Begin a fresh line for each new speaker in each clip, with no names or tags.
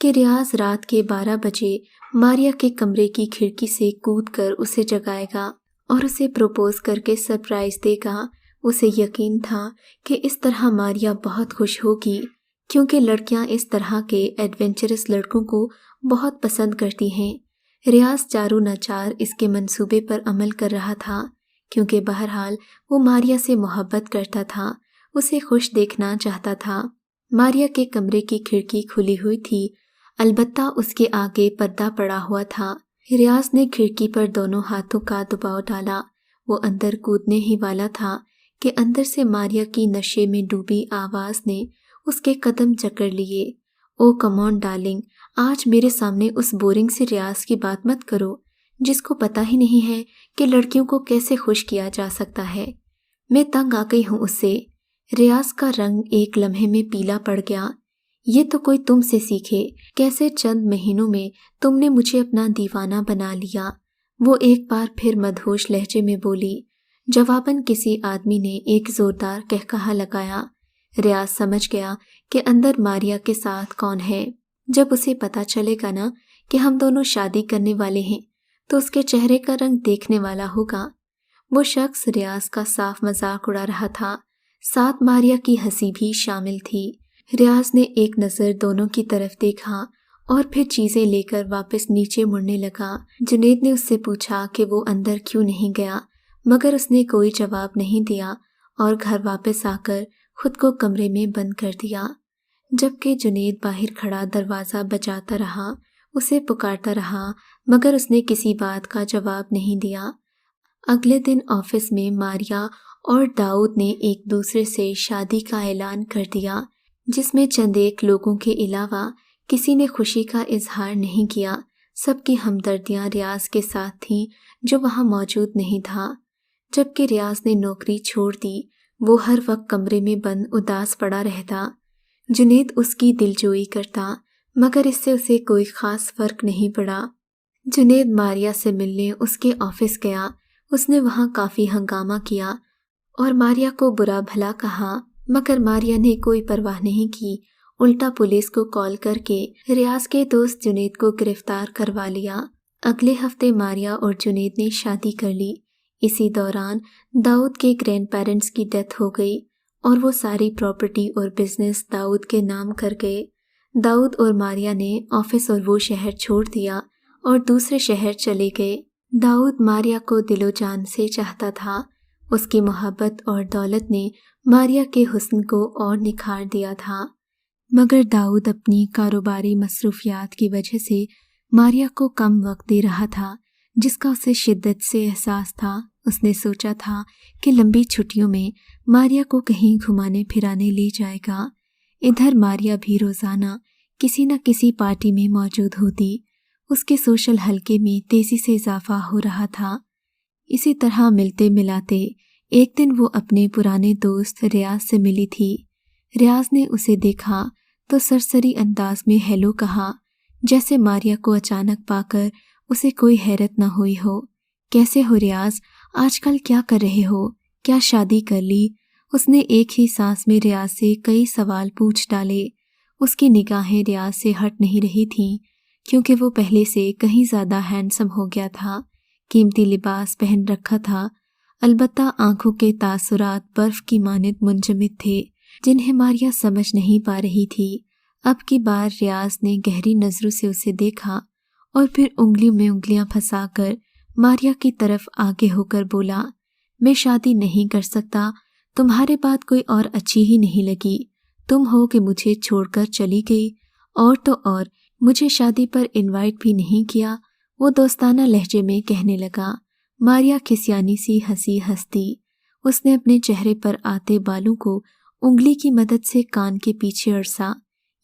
کہ ریاض رات کے 12 بجے ماریا کے کمرے کی کھڑکی سے کود کر اسے جگائے گا اور اسے پروپوز کر کے سرپرائز دے گا۔ اسے یقین تھا کہ اس طرح ماریا بہت خوش ہوگی، کیونکہ لڑکیاں اس طرح کے ایڈونچرس لڑکوں کو بہت پسند کرتی ہیں۔ ریاض چاروں ناچار اس کے منصوبے پر عمل کر رہا تھا، کیونکہ بہرحال وہ ماریا سے محبت کرتا تھا، اسے خوش دیکھنا چاہتا تھا۔ ماریا کے کمرے کی کھڑکی کھلی ہوئی تھی، البتہ اس کے آگے پردہ پڑا ہوا تھا۔ ریاض نے کھڑکی پر دونوں ہاتھوں کا دباؤ ڈالا۔ وہ اندر کودنے ہی والا تھا کہ اندر سے ماریا کی نشے میں ڈوبی آواز نے اس کے قدم جکڑ لیے۔ او کم آن ڈارلنگ، آج میرے سامنے اس بورنگ سے ریاض کی بات مت کرو، جس کو پتہ ہی نہیں ہے کہ لڑکیوں کو کیسے خوش کیا جا سکتا ہے۔ میں تنگ آ گئی ہوں اس سے۔ ریاض کا رنگ ایک لمحے میں پیلا پڑ گیا۔ یہ تو کوئی تم سے سیکھے، کیسے چند مہینوں میں تم نے مجھے اپنا دیوانہ بنا لیا۔ وہ ایک بار پھر مدہوش لہجے میں بولی۔ جواباً کسی آدمی نے ایک زوردار قہقہا لگایا۔ ریاض سمجھ گیا کہ اندر ماریا کے ساتھ کون ہے۔ جب اسے پتہ چلے گا نا کہ ہم دونوں شادی کرنے والے ہیں تو اس کے چہرے کا رنگ دیکھنے والا ہوگا۔ وہ شخص ریاض کا صاف مذاق اڑا رہا تھا، ساتھ ماریا کی ہنسی بھی شامل تھی۔ ریاض نے ایک نظر دونوں کی طرف دیکھا اور پھر چیزیں لے کر واپس نیچے مڑنے لگا۔ جنید نے اس سے پوچھا کہ وہ اندر کیوں نہیں گیا، مگر اس نے کوئی جواب نہیں دیا اور گھر واپس آ کر خود کو کمرے میں بند کر دیا، جبکہ جنید باہر کھڑا دروازہ بجاتا رہا، اسے پکارتا رہا، مگر اس نے کسی بات کا جواب نہیں دیا۔ اگلے دن آفس میں ماریا اور داؤد نے ایک دوسرے سے شادی کا اعلان کر دیا، جس میں چند ایک لوگوں کے علاوہ کسی نے خوشی کا اظہار نہیں کیا۔ سب کی ہمدردیاں ریاض کے ساتھ تھیں جو وہاں موجود نہیں تھا۔ جبکہ ریاض نے نوکری چھوڑ دی، وہ ہر وقت کمرے میں بند اداس پڑا رہتا۔ جنید اس کی دلجوئی کرتا، مگر اس سے اسے کوئی خاص فرق نہیں پڑا۔ جنید ماریا سے ملنے اس کے آفس گیا۔ اس نے وہاں کافی ہنگامہ کیا اور ماریا کو برا بھلا کہا، مگر ماریا نے کوئی پرواہ نہیں کی، الٹا پولیس کو کال کر کے ریاض کے دوست جنید کو گرفتار کروا لیا۔ اگلے ہفتے ماریا اور جنید نے شادی کر لی۔ اسی دوران داؤد کے گرینڈ پیرنٹس کی ڈیتھ ہو گئی اور وہ ساری پراپرٹی اور بزنس داؤد کے نام کر گئے۔ داؤد اور ماریا نے آفس اور وہ شہر چھوڑ دیا اور دوسرے شہر چلے گئے۔ داؤد ماریا کو دل و جان سے چاہتا تھا۔ اس کی محبت اور دولت نے ماریا کے حسن کو اور نکھار دیا تھا، مگر داؤد اپنی کاروباری مصروفیات کی وجہ سے ماریا کو کم وقت دے رہا تھا، جس کا اسے شدت سے احساس تھا۔ اس نے سوچا تھا کہ لمبی چھٹیوں میں ماریا کو کہیں گھمانے پھرانے لے جائے گا۔ ادھر ماریا بھی روزانہ کسی نہ کسی پارٹی میں موجود ہوتی، اس کے سوشل حلقے میں تیزی سے اضافہ ہو رہا تھا۔ اسی طرح ملتے ملاتے ایک دن وہ اپنے پرانے دوست ریاض سے ملی تھی۔ ریاض نے اسے دیکھا تو سرسری انداز میں ہیلو کہا، جیسے ماریا کو اچانک پا کر اسے کوئی حیرت نہ ہوئی ہو۔ کیسے ہو ریاض؟ آج کل کیا کر رہے ہو؟ کیا شادی کر لی؟ اس نے ایک ہی سانس میں ریاض سے کئی سوال پوچھ ڈالے۔ اس کی نگاہیں ریاض سے ہٹ نہیں رہی تھیں، کیونکہ وہ پہلے سے کہیں زیادہ ہینڈسم ہو گیا تھا، قیمتی لباس پہن رکھا تھا، البتہ آنکھوں کے تاثرات برف کی مانند منجمد تھے، جنہیں ماریا سمجھ نہیں پا رہی تھی۔ اب کی بار ریاض نے گہری نظروں سے اسے دیکھا اور پھر انگلیوں میں انگلیاں پھنسا کر ماریا کی طرف آگے ہو کر بولا، میں شادی نہیں کر سکتا، تمہارے بعد کوئی اور اچھی ہی نہیں لگی، تم ہو کہ مجھے چھوڑ کر چلی گئی، اور تو اور مجھے شادی پر انوائٹ بھی نہیں کیا۔ وہ دوستانہ لہجے میں کہنے لگا۔ ماریا کھسیانی سی ہنسی ہنستی۔ اس نے اپنے چہرے پر آتے بالوں کو انگلی کی مدد سے کان کے پیچھے اڑسا۔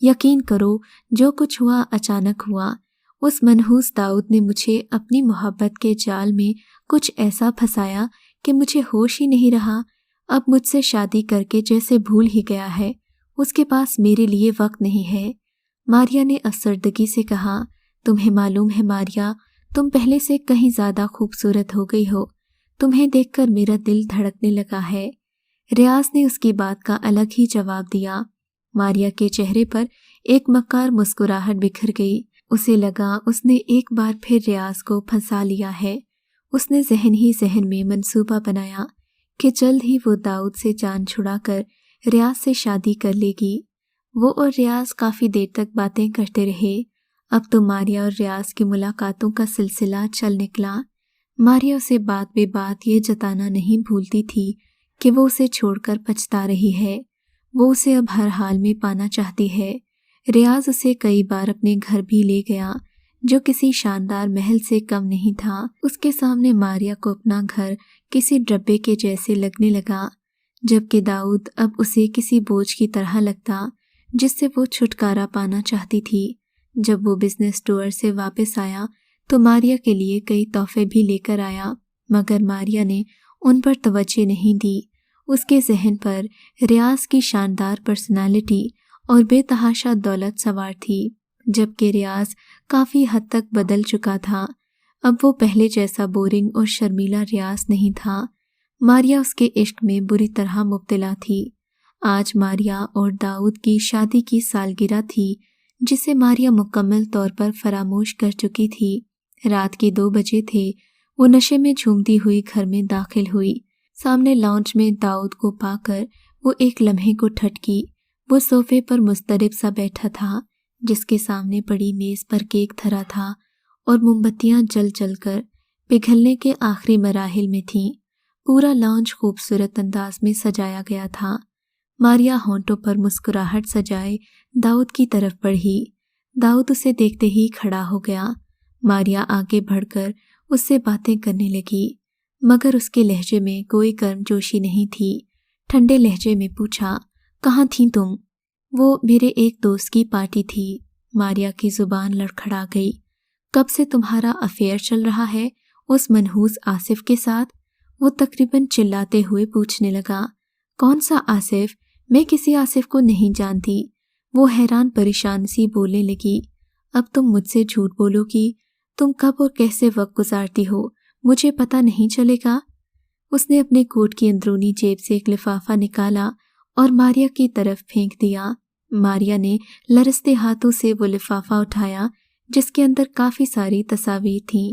یقین کرو جو کچھ ہوا اچانک ہوا۔ اس منحوس داؤد نے مجھے اپنی محبت کے جال میں کچھ ایسا پھنسایا کہ مجھے ہوش ہی نہیں رہا۔ اب مجھ سے شادی کر کے جیسے بھول ہی گیا ہے، اس کے پاس میرے لیے وقت نہیں ہے۔ ماریا نے افسردگی سے کہا، تمہیں معلوم ہے ماریا، تم پہلے سے کہیں زیادہ خوبصورت ہو گئی ہو، تمہیں دیکھ کر میرا دل دھڑکنے لگا ہے۔ ریاض نے اس کی بات کا الگ ہی جواب دیا۔ ماریا کے چہرے پر ایک مکار مسکراہٹ بکھر گئی۔ اسے لگا اس نے ایک بار پھر ریاض کو پھنسا لیا ہے۔ اس نے ذہن ہی ذہن میں منصوبہ بنایا کہ جلد ہی وہ داؤد سے جان چھڑا کر ریاض سے شادی کر لے گی۔ وہ اور ریاض کافی دیر تک باتیں کرتے رہے۔ اب تو ماریہ اور ریاض کی ملاقاتوں کا سلسلہ چل نکلا۔ ماریہ اسے بات بے بات یہ جتانا نہیں بھولتی تھی کہ وہ اسے چھوڑ کر پچھتا رہی ہے۔ وہ اسے اب ہر حال میں پانا چاہتی ہے۔ ریاض اسے کئی بار اپنے گھر بھی لے گیا جو کسی شاندار محل سے کم نہیں تھا۔ اس کے سامنے ماریہ کو اپنا گھر کسی ڈبے کے جیسے لگنے لگا، جبکہ داؤد اب اسے کسی بوجھ کی طرح لگتا جس سے وہ چھٹکارا پانا چاہتی تھی۔ جب وہ بزنس ٹور سے واپس آیا تو ماریہ کے لیے کئی تحفے بھی لے کر آیا، مگر ماریہ نے ان پر توجہ نہیں دی۔ اس کے ذہن پر ریاض کی شاندار پرسنالٹی اور بے تحاشا دولت سوار تھی، جبکہ ریاض کافی حد تک بدل چکا تھا۔ اب وہ پہلے جیسا بورنگ اور شرمیلا ریاض نہیں تھا۔ ماریہ اس کے عشق میں بری طرح مبتلا تھی۔ آج ماریہ اور داؤد کی شادی کی سالگرہ تھی جسے ماریہ مکمل طور پر فراموش کر چکی تھی۔ رات کے 2 بجے تھے۔ وہ نشے میں جھومتی ہوئی گھر میں داخل ہوئی۔ سامنے لاؤنج میں داؤد کو پا کر وہ ایک لمحے کو ٹھٹکی۔ وہ صوفے پر مضطرب سا بیٹھا تھا جس کے سامنے پڑی میز پر کیک دھرا تھا اور موم بتیاں جل جل کر پگھلنے کے آخری مراحل میں تھیں۔ پورا لاؤنج خوبصورت انداز میں سجایا گیا تھا۔ ماریہ ہونٹوں پر مسکراہٹ سجائے داؤد کی طرف بڑھی۔ داؤد اسے دیکھتے ہی کھڑا ہو گیا۔ ماریہ آگے بڑھ کر اس سے باتیں کرنے لگی، مگر اس کے لہجے میں کوئی گرم جوشی نہیں تھی۔ ٹھنڈے لہجے میں پوچھا، کہاں تھیں تم؟ وہ میرے ایک دوست کی پارٹی تھی۔ ماریہ کی زبان لڑکھڑا گئی۔ کب سے تمہارا افیئر چل رہا ہے اس منحوس آصف کے ساتھ؟ وہ تقریباً چلاتے ہوئے پوچھنے لگا۔ کون سا آصف؟ میں کسی آصف کو نہیں جانتی۔ وہ حیران پریشان سی بولنے لگی۔ اب تم مجھ سے جھوٹ بولو گی؟ تم کب اور کیسے وقت گزارتی ہو مجھے پتہ نہیں چلے گا؟ اس نے اپنے کوٹ کی اندرونی جیب سے ایک لفافہ نکالا اور ماریہ کی طرف پھینک دیا۔ ماریہ نے لرزتے ہاتھوں سے وہ لفافہ اٹھایا جس کے اندر کافی ساری تصاویر تھیں۔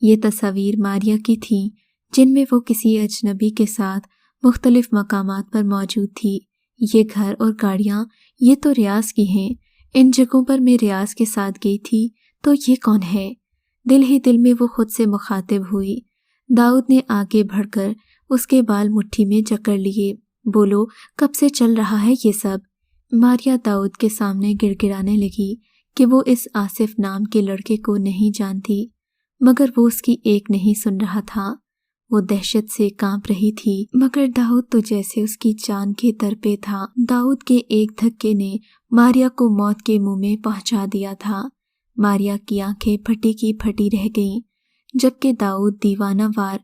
یہ تصاویر ماریہ کی تھیں جن میں وہ کسی اجنبی کے ساتھ مختلف مقامات پر موجود تھی۔ یہ گھر اور گاڑیاں یہ تو ریاض کی ہیں۔ ان جگہوں پر میں ریاض کے ساتھ گئی تھی تو یہ کون ہے؟ دل ہی دل میں وہ خود سے مخاطب ہوئی۔ داؤد نے آگے بڑھ کر اس کے بال مٹھی میں جکڑ لیے۔ بولو، کب سے چل رہا ہے یہ سب؟ ماریہ داؤد کے سامنے گڑ گڑانے لگی کہ وہ اس آصف نام کے لڑکے کو نہیں جانتی، مگر وہ اس کی ایک نہیں سن رہا تھا۔ وہ دہشت سے کانپ رہی تھی، مگر داؤد تو جیسے اس کی جان کے در پہ تھا۔ داؤد کے ایک دھکے نے ماریہ کو موت کے منہ میں پہنچا دیا تھا۔ ماریہ کی آنکھیں پھٹی کی پھٹی رہ گئیں، جبکہ داؤد دیوانہ وار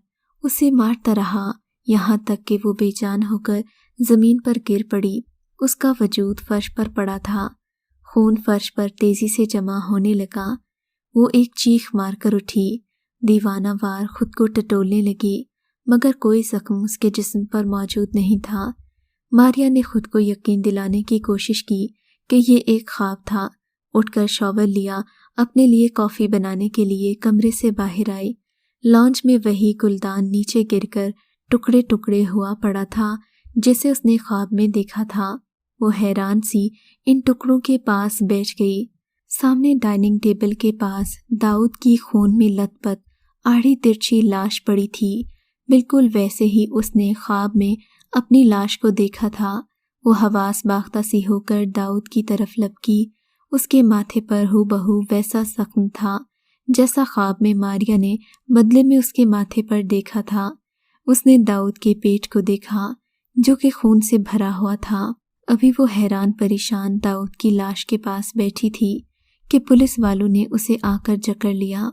اسے مارتا رہا یہاں تک کہ وہ بے جان ہو کر زمین پر گر پڑی۔ اس کا وجود فرش پر پڑا تھا۔ خون فرش پر تیزی سے جمع ہونے لگا۔ وہ ایک چیخ مار کر اٹھی، دیوانہ وار خود کو ٹٹولنے لگی، مگر کوئی زخم اس کے جسم پر موجود نہیں تھا۔ ماریہ نے خود کو یقین دلانے کی کوشش کی کہ یہ ایک خواب تھا۔ اٹھ کر شاور لیا، اپنے لیے کافی بنانے کے لیے کمرے سے باہر آئی۔ لانچ میں وہی گلدان نیچے گر کر ٹکڑے ٹکڑے ہوا پڑا تھا جسے اس نے خواب میں دیکھا تھا۔ وہ حیران سی ان ٹکڑوں کے پاس بیٹھ گئی۔ سامنے ڈائننگ ٹیبل کے پاس داؤد کی خون میں لت پت آڑھی ترچھی لاش پڑی تھی، بالکل ویسے ہی اس نے خواب میں اپنی لاش کو دیکھا تھا۔ وہ حواس باختہ سی ہو کر داؤد کی طرف لپکی۔ اس کے ماتھے پر ہو بہو ویسا زخم تھا جیسا خواب میں ماریہ نے بدلے میں اس کے ماتھے پر دیکھا تھا۔ اس نے داؤد کے پیٹ کو دیکھا جو کہ خون سے بھرا ہوا تھا۔ ابھی وہ حیران پریشان داؤد کی لاش کے پاس بیٹھی تھی کہ پولیس والوں نے اسے آ کر جکڑ لیا،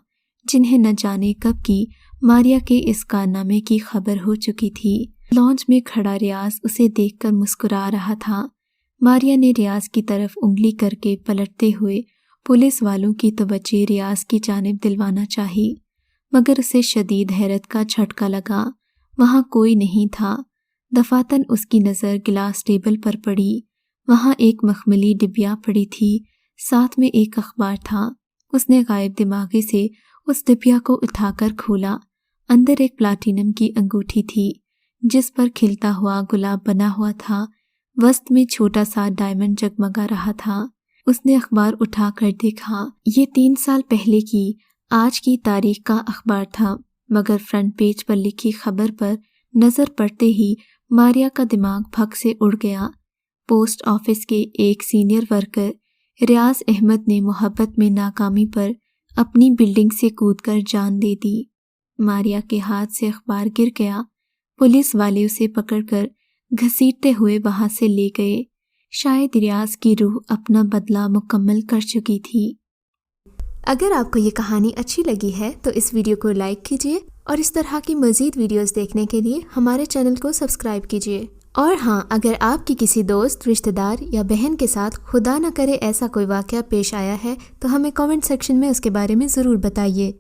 جنہیں نہ جانے کب کی ماریہ کے اس کارنامے کی خبر ہو چکی تھی۔ لانچ میں کھڑا ریاض اسے دیکھ کر مسکرا رہا تھا۔ ماریہ نے ریاض کی طرف انگلی کر کے پلٹتے ہوئے پولیس والوں کی توجہ ریاض کی جانب دلوانا چاہی، مگر اسے شدید حیرت کا جھٹکا لگا۔ وہاں کوئی نہیں تھا۔ دفعتاً اس کی نظر گلاس ٹیبل پر پڑی۔ وہاں ایک مخملی ڈبیا پڑی تھی ساتھ میں ایک اخبار تھا۔ اس نے غائب دماغی سے اس ڈبیا کو اٹھا کر کھولا۔ اندر ایک پلاٹینم کی انگوٹھی تھی جس پر کھلتا ہوا گلاب بنا ہوا تھا، وسط میں چھوٹا سا ڈائمنڈ جگمگا رہا تھا۔ اس نے اخبار اٹھا کر دیکھا۔ یہ 3 سال پہلے کی آج کی تاریخ کا اخبار تھا، مگر فرنٹ پیج پر لکھی خبر پر نظر پڑتے ہی ماریا کا دماغ پھک سے اڑ گیا۔ پوسٹ آفس کے ایک سینئر ورکر ریاض احمد نے محبت میں ناکامی پر اپنی بلڈنگ سے کود کر جان دے دی۔ ماریا کے ہاتھ سے اخبار گر گیا۔ پولیس والے اسے پکڑ کر گھسیٹتے ہوئے وہاں سے لے گئے۔ شاید ریاض کی روح اپنا بدلہ مکمل کر چکی تھی۔ اگر آپ کو یہ کہانی اچھی لگی ہے تو اس ویڈیو کو لائک کیجیے اور اس طرح کی مزید ویڈیوز دیکھنے کے لیے ہمارے چینل کو سبسکرائب کیجیے۔ اور ہاں، اگر آپ کی کسی دوست، رشتہ دار یا بہن کے ساتھ خدا نہ کرے ایسا کوئی واقعہ پیش آیا ہے تو ہمیں کامنٹ سیکشن میں اس کے بارے میں ضرور بتائیے۔